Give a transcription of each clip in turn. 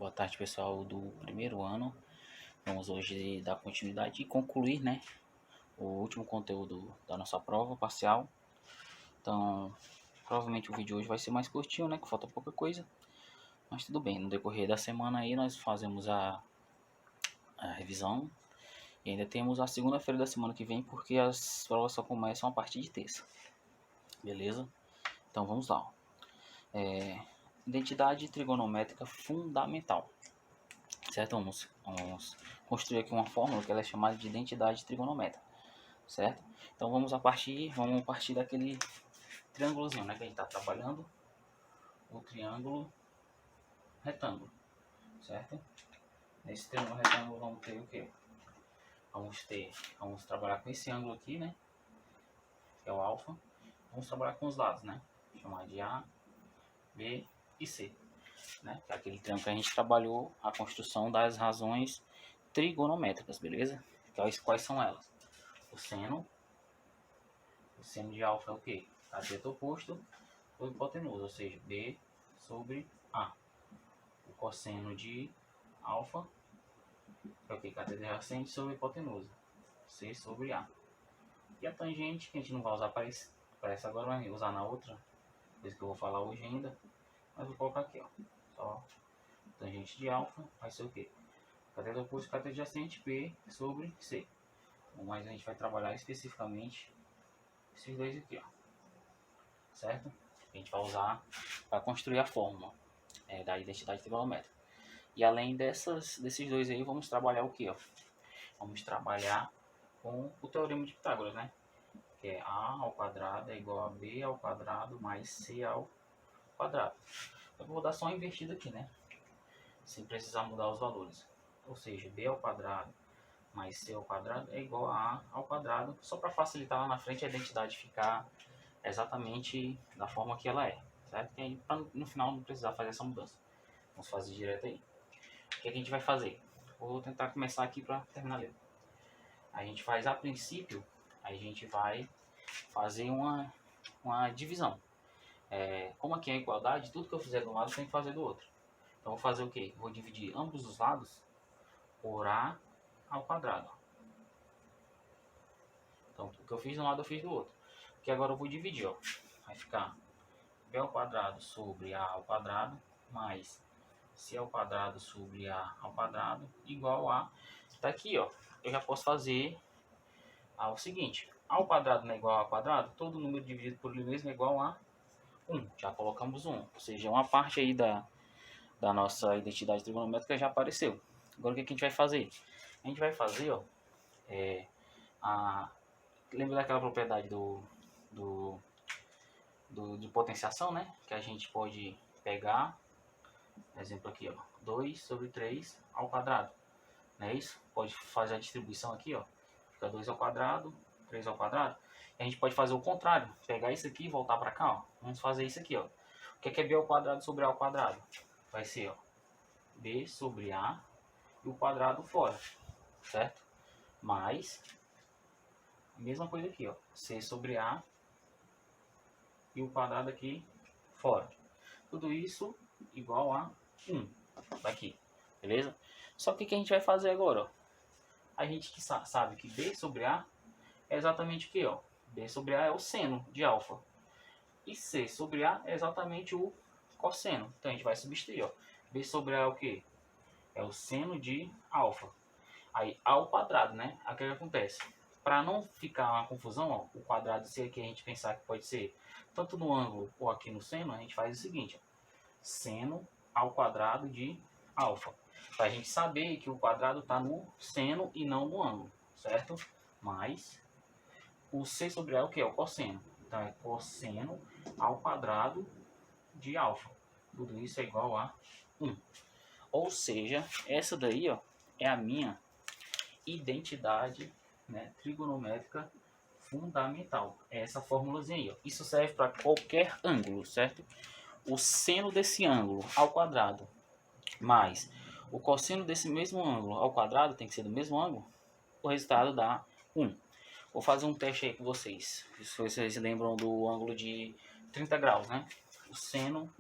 Boa tarde, pessoal do primeiro ano. Vamos hoje dar continuidade e concluir, né, o último conteúdo da nossa prova parcial. Então, provavelmente o vídeo hoje vai ser mais curtinho, né, que falta pouca coisa. Mas tudo bem, no decorrer da semana aí nós fazemos a revisão. E ainda temos a segunda-feira da semana que vem, porque as provas só começam a partir de terça. Beleza? Então vamos lá. Identidade trigonométrica fundamental. Certo? Vamos construir aqui uma fórmula que ela é chamada de identidade trigonométrica, certo? Então vamos partir daquele triângulozinho, né, que a gente está trabalhando, o triângulo retângulo, certo? Nesse triângulo retângulo vamos ter o quê? Vamos trabalhar com esse ângulo aqui, né, que é o alfa. Vamos trabalhar com os lados, né, chamar de A, B e C, né, que é aquele triângulo que a gente trabalhou a construção das razões trigonométricas, beleza? Então, quais são elas? O seno de alfa é o quê? Cateto oposto ou hipotenusa, ou seja, B sobre A. O cosseno de alfa é o quê? Cateto adjacente sobre hipotenusa, C sobre A. E a tangente, que a gente não vai usar para essa agora, vai usar na outra, coisa que eu vou falar hoje ainda, mas vou colocar aqui, ó. Só tangente de alfa vai ser o quê? Cateto oposto, cateto adjacente, B sobre C. Mas a gente vai trabalhar especificamente esses dois aqui, ó, certo? A gente vai usar para construir a fórmula da identidade trigonométrica. E além desses dois aí, vamos trabalhar o que? Ó? Vamos trabalhar com o teorema de Pitágoras, né? Que é A ao quadrado é igual a B ao quadrado mais C ao quadrado. Eu vou dar só uma invertida aqui, né? Sem precisar mudar os valores. Ou seja, B ao quadrado mais C ao quadrado é igual a A ao quadrado, só para facilitar lá na frente a identidade ficar exatamente da forma que ela é, certo? E aí, para no final não precisar fazer essa mudança. Vamos fazer direto aí. O que a gente vai fazer? Vou tentar começar aqui para terminar lendo. A gente faz a princípio, a gente vai fazer uma divisão. Como aqui é igualdade, tudo que eu fizer de um lado eu tenho que fazer do outro. Então vou fazer o quê? Vou dividir ambos os lados por A ao quadrado. Então o que eu fiz de um lado eu fiz do outro. Que agora eu vou dividir, ó. Vai ficar B ao quadrado sobre A ao quadrado mais C ao quadrado sobre A ao quadrado igual a... Tá aqui, ó. Eu já posso fazer o seguinte. A ao quadrado não é igual a quadrado? Todo número dividido por ele mesmo é igual a 1. Já colocamos 1. Ou seja, uma parte aí da nossa identidade trigonométrica já apareceu. Agora o que a gente vai fazer? A gente vai fazer, ó, lembra daquela propriedade de potenciação, né? Que a gente pode pegar, exemplo aqui, ó, 2 sobre 3 ao quadrado. Não é isso? Pode fazer a distribuição aqui, ó. Fica 2 ao quadrado, 3 ao quadrado. E a gente pode fazer o contrário. Pegar isso aqui e voltar para cá, ó. Vamos fazer isso aqui, ó. O que é B ao quadrado sobre A ao quadrado? Vai ser, ó, B sobre A e o quadrado fora, certo? Mais a mesma coisa aqui, ó. C sobre A e o quadrado aqui fora. Tudo isso igual a 1. Aqui, beleza? Só que o que a gente vai fazer agora, ó? A gente que sabe que B sobre A é exatamente o que, ó? B sobre A é o seno de alfa. E C sobre A é exatamente o cosseno. Então a gente vai substituir, ó. B sobre A é o que? É o seno de alfa. Aí A ao quadrado, né? Aí o que acontece? Para não ficar uma confusão, ó, o quadrado C aqui a gente pensar que pode ser tanto no ângulo ou aqui no seno, a gente faz o seguinte, ó. Seno ao quadrado de alfa. Para a gente saber que o quadrado está no seno e não no ângulo, certo? Mas o C sobre A é o que? É o cosseno. Então é cosseno ao quadrado de alfa. Tudo isso é igual a 1. Ou seja, essa daí, ó, é a minha identidade, né, trigonométrica fundamental. É essa formulazinha aí, ó. Isso serve para qualquer ângulo, certo? O seno desse ângulo ao quadrado mais o cosseno desse mesmo ângulo ao quadrado, tem que ser do mesmo ângulo, o resultado dá 1. Vou fazer um teste aí com vocês. Se vocês lembram do ângulo de 30 graus, né? O seno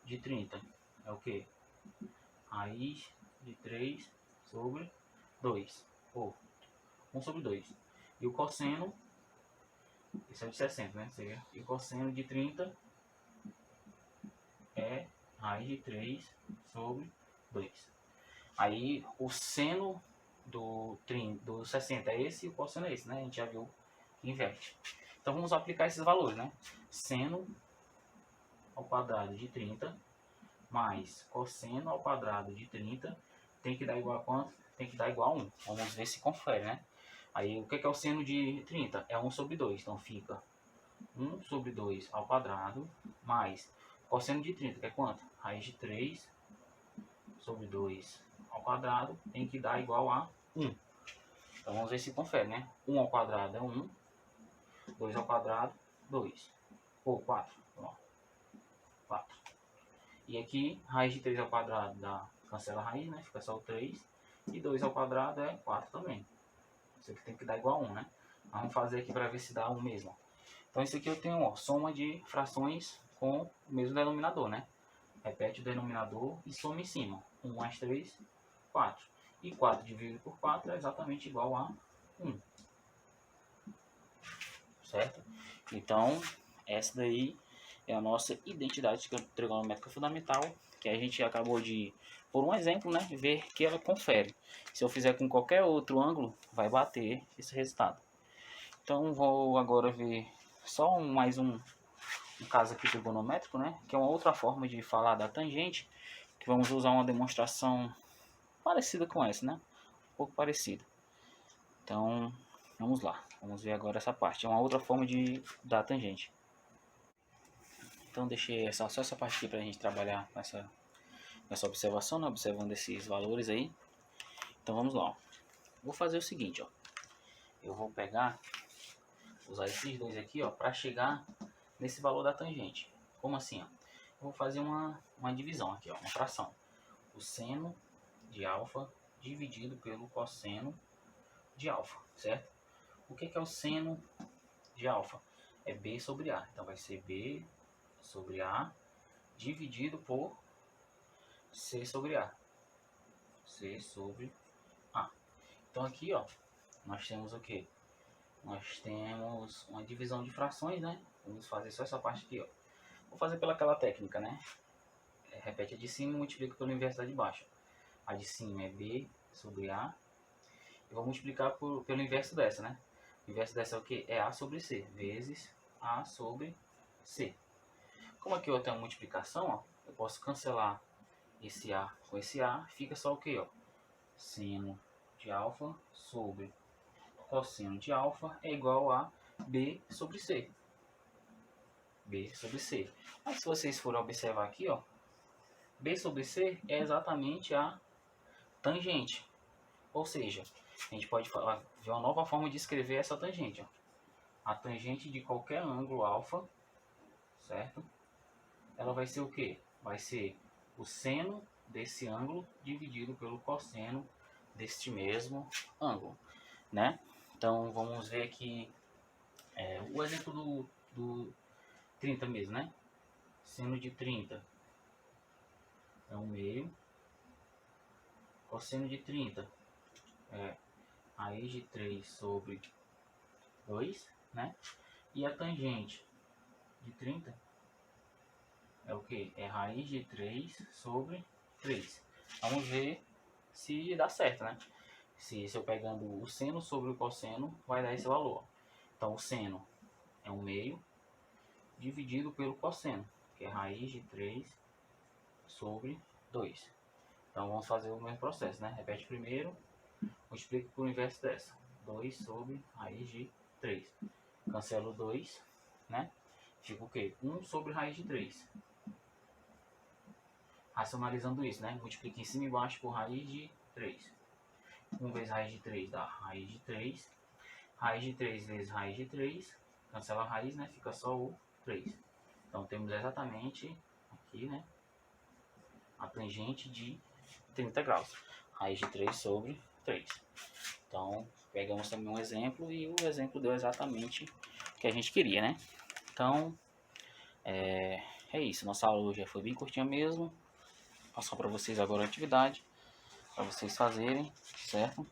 de 30 é o que? raiz de 3 sobre 2. Ou 1 sobre 2. E o cosseno, esse é o de 60, né? E o cosseno de 30 é raiz de 3 sobre 2. Aí o seno do 60 é esse e o cosseno é esse, né? A gente já viu que inverte. Então vamos aplicar esses valores, né? Seno ao quadrado de 30 mais cosseno ao quadrado de 30 tem que dar igual a quanto? Tem que dar igual a 1. Vamos ver se confere, né? Aí o que é o seno de 30? É 1 sobre 2. Então fica 1 sobre 2 ao quadrado mais cosseno de 30, que é quanto? Raiz de 3 sobre 2 ao quadrado tem que dar igual a 1. Então vamos ver se confere, né? 1 ao quadrado é 1, 2 ao quadrado, 2. Ou 4. 4. E aqui, raiz de 3 ao quadrado dá, cancela a raiz, né? Fica só o 3. E 2 ao quadrado é 4 também. Isso aqui tem que dar igual a 1, né? Vamos fazer aqui para ver se dá 1 mesmo. Então isso aqui eu tenho, ó, soma de frações com o mesmo denominador, né? Repete o denominador e soma em cima. 1 mais 3, 4. E 4 dividido por 4 é exatamente igual a 1. Certo? Então, essa daí é a nossa identidade trigonométrica fundamental, que a gente acabou de, por um exemplo, né, ver que ela confere. Se eu fizer com qualquer outro ângulo, vai bater esse resultado. Então, vou agora ver só mais um caso aqui trigonométrico, né, que é uma outra forma de falar da tangente, que vamos usar uma demonstração parecida com essa, né, um pouco parecida. Então, vamos lá, vamos ver agora essa parte, é uma outra forma de dar tangente. Então deixei só essa parte aqui para a gente trabalhar com essa observação, né? Observando esses valores aí. Então vamos lá. Ó. Vou fazer o seguinte, ó. Eu vou usar esses dois aqui, ó, para chegar nesse valor da tangente. Como assim, ó? Eu vou fazer uma divisão aqui, ó, uma fração. O seno de alfa dividido pelo cosseno de alfa, certo? O que é o seno de alfa? É B sobre A. Então vai ser B sobre A dividido por C sobre A. C sobre A. Então aqui, ó, nós temos o que? Nós temos uma divisão de frações, né? Vamos fazer só essa parte aqui, ó. Vou fazer pelaquela técnica, né? Repete a de cima e multiplica pelo inverso da de baixo. A de cima é B sobre A. E vou multiplicar pelo inverso dessa, né? O inverso dessa é o que? É A sobre C, vezes A sobre C. Como aqui eu tenho uma multiplicação, ó, eu posso cancelar esse A com esse A, fica só o que, ó? Seno de alfa sobre cosseno de alfa é igual a B sobre C. B sobre C. Mas se vocês forem observar aqui, ó, B sobre C é exatamente a tangente. Ou seja, a gente pode ver uma nova forma de escrever essa tangente. Ó. A tangente de qualquer ângulo alfa, certo? Ela vai ser o quê? Vai ser o seno desse ângulo dividido pelo cosseno deste mesmo ângulo, né? Então vamos ver aqui o exemplo do 30 mesmo, né? Seno de 30 é 1/2. Cosseno de 30 é raiz de 3 sobre 2, né? E a tangente de 30 é o que? É raiz de 3 sobre 3. Vamos ver se dá certo, né? Se eu pegando o seno sobre o cosseno, vai dar esse valor. Então, o seno é 1/2 dividido pelo cosseno, que é raiz de 3 sobre 2. Então, vamos fazer o mesmo processo, né? Repete primeiro, multiplica por inverso dessa. 2 sobre raiz de 3. Cancelo 2, né? Fica o quê? 1 sobre raiz de 3. Racionalizando isso, né? Multiplica em cima e embaixo por raiz de 3. 1 vezes raiz de 3 dá raiz de 3. Raiz de 3 vezes raiz de 3. Cancela a raiz, né? Fica só o 3. Então, temos exatamente aqui, né? A tangente de 30 graus. Raiz de 3 sobre 3. Então, pegamos também um exemplo e o exemplo deu exatamente o que a gente queria, né? Então, é isso. Nossa aula hoje foi bem curtinha mesmo. passar para vocês agora a atividade, para vocês fazerem, certo?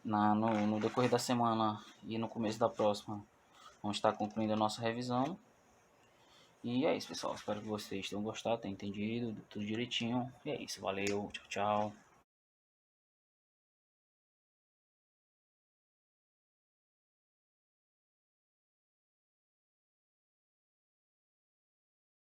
No decorrer da semana e no começo da próxima, vamos estar concluindo a nossa revisão. E é isso, pessoal. Espero que vocês tenham gostado, tenham entendido tudo direitinho. E é isso. Valeu. Tchau, tchau.